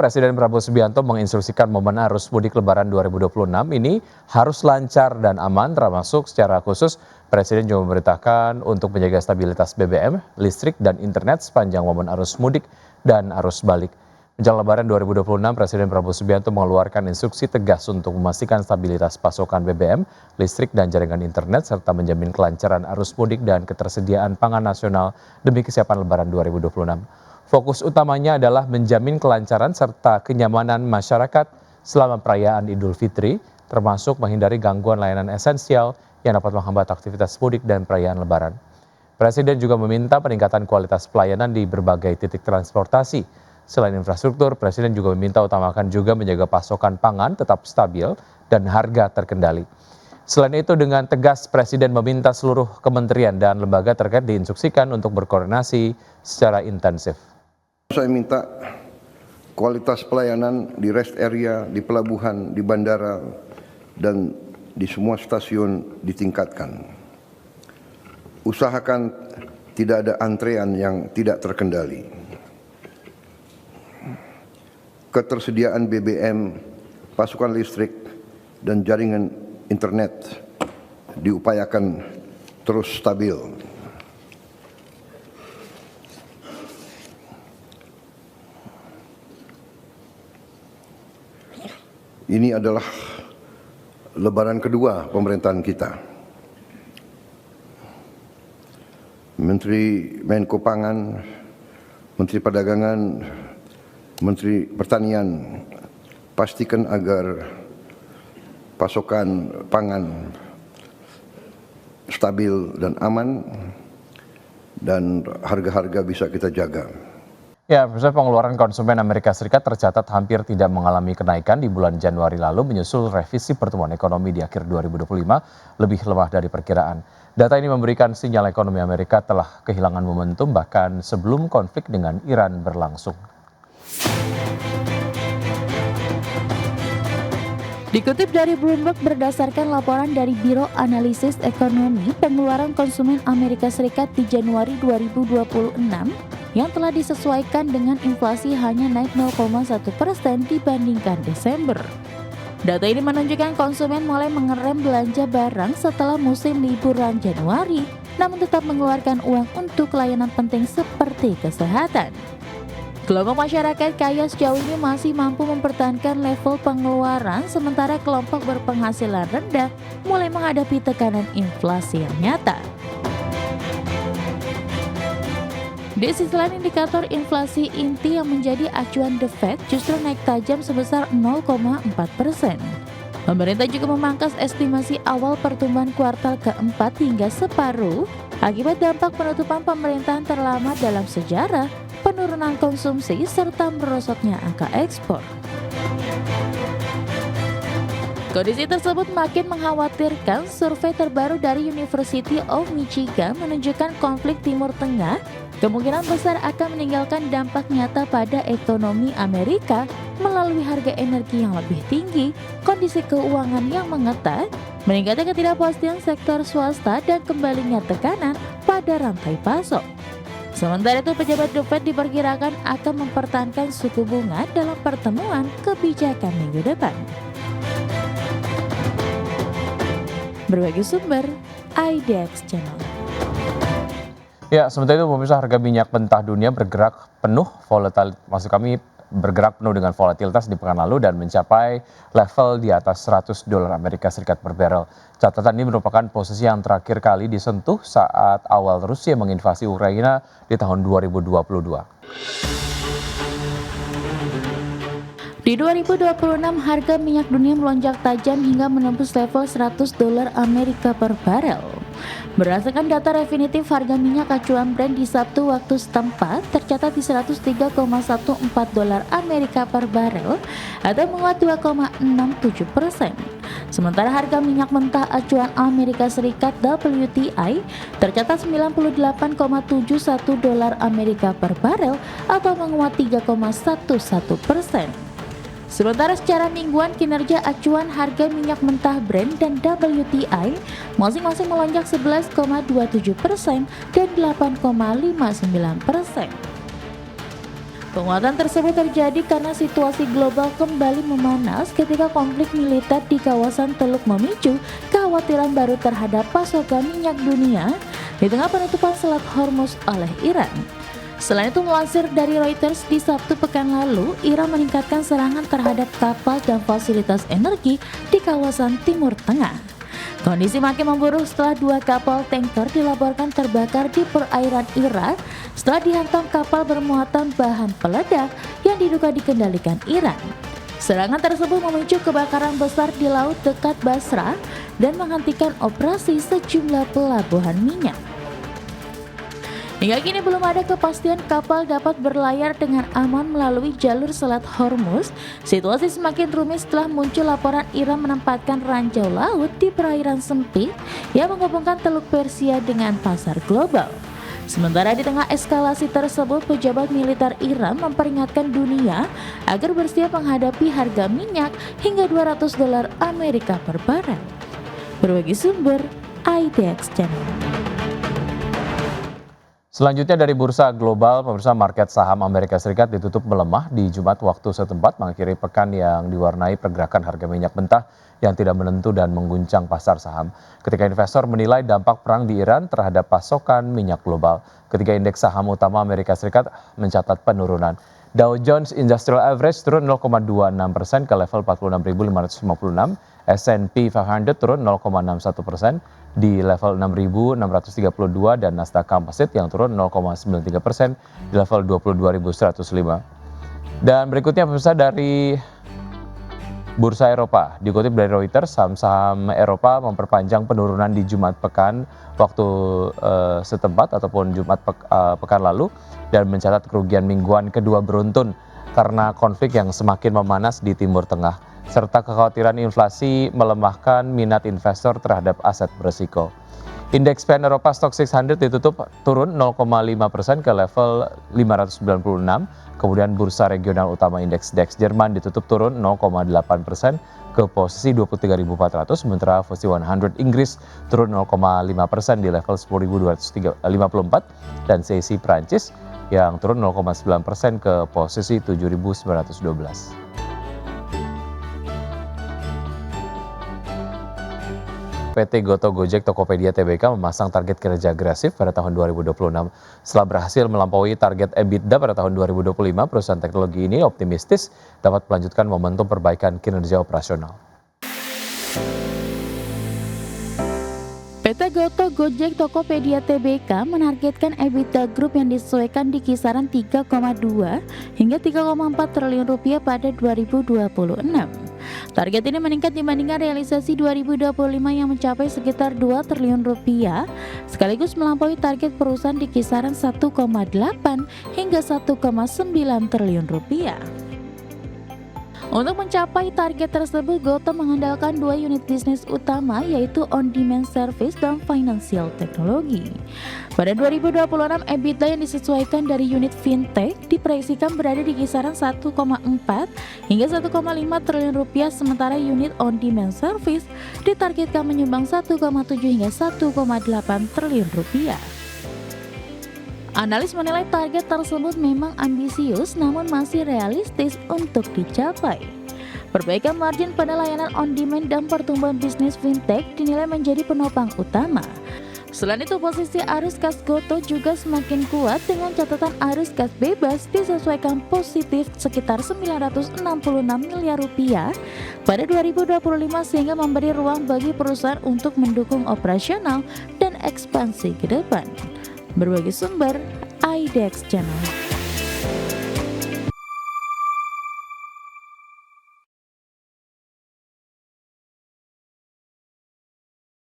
Presiden Prabowo Subianto menginstruksikan momen arus mudik Lebaran 2026 ini harus lancar dan aman, termasuk secara khusus Presiden juga memerintahkan untuk menjaga stabilitas BBM, listrik, dan internet sepanjang momen arus mudik dan arus balik. Menjelang Lebaran 2026, Presiden Prabowo Subianto mengeluarkan instruksi tegas untuk memastikan stabilitas pasokan BBM, listrik, dan jaringan internet, serta menjamin kelancaran arus mudik dan ketersediaan pangan nasional demi kesiapan Lebaran 2026. Fokus utamanya adalah menjamin kelancaran serta kenyamanan masyarakat selama perayaan Idul Fitri, termasuk menghindari gangguan layanan esensial yang dapat menghambat aktivitas mudik dan perayaan Lebaran. Presiden juga meminta peningkatan kualitas pelayanan di berbagai titik transportasi. Selain infrastruktur, Presiden juga meminta utamakan juga menjaga pasokan pangan tetap stabil dan harga terkendali. Selain itu, dengan tegas Presiden meminta seluruh kementerian dan lembaga terkait diinstruksikan untuk berkoordinasi secara intensif. Saya minta kualitas pelayanan di rest area, di pelabuhan, di bandara, dan di semua stasiun ditingkatkan. Usahakan tidak ada antrean yang tidak terkendali. Ketersediaan BBM, pasokan listrik, dan jaringan internet diupayakan terus stabil. Ini adalah Lebaran kedua pemerintahan kita. Menteri Menko Pangan, Menteri Perdagangan, Menteri Pertanian pastikan agar pasokan pangan stabil dan aman dan harga-harga bisa kita jaga. Ya, pengeluaran konsumen Amerika Serikat tercatat hampir tidak mengalami kenaikan di bulan Januari lalu menyusul revisi pertumbuhan ekonomi di akhir 2025 lebih lemah dari perkiraan. Data ini memberikan sinyal ekonomi Amerika telah kehilangan momentum bahkan sebelum konflik dengan Iran berlangsung. Dikutip dari Bloomberg berdasarkan laporan dari Biro Analisis Ekonomi, pengeluaran konsumen Amerika Serikat di Januari 2026 yang telah disesuaikan dengan inflasi hanya naik 0,1% dibandingkan Desember. Data ini menunjukkan konsumen mulai mengerem belanja barang setelah musim liburan Januari, namun tetap mengeluarkan uang untuk layanan penting seperti kesehatan. Kelompok masyarakat kaya sejauh ini masih mampu mempertahankan level pengeluaran, sementara kelompok berpenghasilan rendah mulai menghadapi tekanan inflasi yang nyata. Di sisi lain, indikator inflasi inti yang menjadi acuan The Fed justru naik tajam sebesar 0,4%. Pemerintah juga memangkas estimasi awal pertumbuhan kuartal keempat hingga separuh akibat dampak penutupan pemerintahan terlama dalam sejarah, penurunan konsumsi, serta merosotnya angka ekspor. Kondisi tersebut makin mengkhawatirkan. Survei terbaru dari University of Michigan menunjukkan konflik Timur Tengah kemungkinan besar akan meninggalkan dampak nyata pada ekonomi Amerika melalui harga energi yang lebih tinggi, kondisi keuangan yang mengetat, meningkatnya ketidakpastian sektor swasta, dan kembalinya tekanan pada rantai pasok. Sementara itu, pejabat The Fed diperkirakan akan mempertahankan suku bunga dalam pertemuan kebijakan minggu depan. Berbagai sumber, IDX Channel. Ya, sementara itu pemirsa, harga minyak mentah dunia bergerak penuh dengan volatilitas di pekan lalu dan mencapai level di atas $100 Amerika Serikat per barrel. Catatan ini merupakan posisi yang terakhir kali disentuh saat awal Rusia menginvasi Ukraina di tahun 2022. Di 2026, harga minyak dunia melonjak tajam hingga menembus level $100 Amerika per barel. Berdasarkan data definitif, harga minyak acuan Brent di Sabtu waktu setempat tercatat di $103,14 Amerika per barel atau menguat 2,67%. Sementara harga minyak mentah acuan Amerika Serikat WTI tercatat $98,71 Amerika per barel atau menguat 3,11%. Sementara secara mingguan, kinerja acuan harga minyak mentah Brent dan WTI masing-masing melonjak 11,27% dan 8,59%. Penguatan tersebut terjadi karena situasi global kembali memanas ketika konflik militer di kawasan Teluk memicu kekhawatiran baru terhadap pasokan minyak dunia di tengah penutupan Selat Hormuz oleh Iran. Selain itu, melansir dari Reuters, di Sabtu pekan lalu, Iran meningkatkan serangan terhadap kapal dan fasilitas energi di kawasan Timur Tengah. Kondisi makin memburuk setelah 2 kapal tanker dilaporkan terbakar di perairan Irak setelah dihantam kapal bermuatan bahan peledak yang diduga dikendalikan Iran. Serangan tersebut memicu kebakaran besar di laut dekat Basra dan menghentikan operasi sejumlah pelabuhan minyak. Hingga kini belum ada kepastian kapal dapat berlayar dengan aman melalui jalur Selat Hormuz. Situasi semakin rumit setelah muncul laporan Iran menempatkan ranjau laut di perairan sempit yang menghubungkan Teluk Persia dengan pasar global. Sementara di tengah eskalasi tersebut, pejabat militer Iran memperingatkan dunia agar bersiap menghadapi harga minyak hingga $200 Amerika per barel. Berbagi sumber, IDX Channel. Selanjutnya dari bursa global, pemirsa, market saham Amerika Serikat ditutup melemah di Jumat waktu setempat, mengakhiri pekan yang diwarnai pergerakan harga minyak mentah yang tidak menentu dan mengguncang pasar saham. Ketika investor menilai dampak perang di Iran terhadap pasokan minyak global, ketiga indeks saham utama Amerika Serikat mencatat penurunan. Dow Jones Industrial Average turun 0,26% ke level 46.556, S&P 500 turun 0,61% di level 6.632 dan Nasdaq Composite yang turun 0,93% di level 22.105. Dan berikutnya pemirsa dari bursa Eropa, dikutip dari Reuters, saham-saham Eropa memperpanjang penurunan di Jumat pekan waktu setempat ataupun Jumat pekan lalu dan mencatat kerugian mingguan kedua beruntun karena konflik yang semakin memanas di Timur Tengah serta kekhawatiran inflasi melemahkan minat investor terhadap aset berisiko. Indeks PN Eropa Stock 600 ditutup turun 0,5% ke level 596. Kemudian bursa regional utama indeks DAX Jerman ditutup turun 0,8% ke posisi 23.400, sementara FTSE 100 Inggris turun 0,5% di level 10.254 dan CAC Prancis yang turun 0,9% ke posisi 7.912. PT Goto Gojek Tokopedia Tbk memasang target kinerja agresif pada tahun 2026. Setelah berhasil melampaui target EBITDA pada tahun 2025, perusahaan teknologi ini optimistis dapat melanjutkan momentum perbaikan kinerja operasional. PT Goto Gojek Tokopedia Tbk menargetkan EBITDA Group yang disesuaikan di kisaran 3,2 hingga 3,4 triliun rupiah pada 2026. Target ini meningkat dibandingkan realisasi 2025 yang mencapai sekitar 2 triliun rupiah, sekaligus melampaui target perusahaan di kisaran 1,8 hingga 1,9 triliun rupiah. Untuk mencapai target tersebut, Goto mengandalkan 2 unit bisnis utama, yaitu on-demand service dan financial technology. Pada 2026, EBITDA yang disesuaikan dari unit fintech diproyeksikan berada di kisaran 1,4 hingga 1,5 triliun rupiah, sementara unit on-demand service ditargetkan menyumbang 1,7 hingga 1,8 triliun rupiah. Analis menilai target tersebut memang ambisius namun masih realistis untuk dicapai. Perbaikan margin pada layanan on-demand dan pertumbuhan bisnis fintech dinilai menjadi penopang utama. Selain itu, posisi arus kas Goto juga semakin kuat dengan catatan arus kas bebas disesuaikan positif sekitar 966 miliar rupiah pada 2025 sehingga memberi ruang bagi perusahaan untuk mendukung operasional dan ekspansi ke depan. Berbagi sumber, IDX Channel.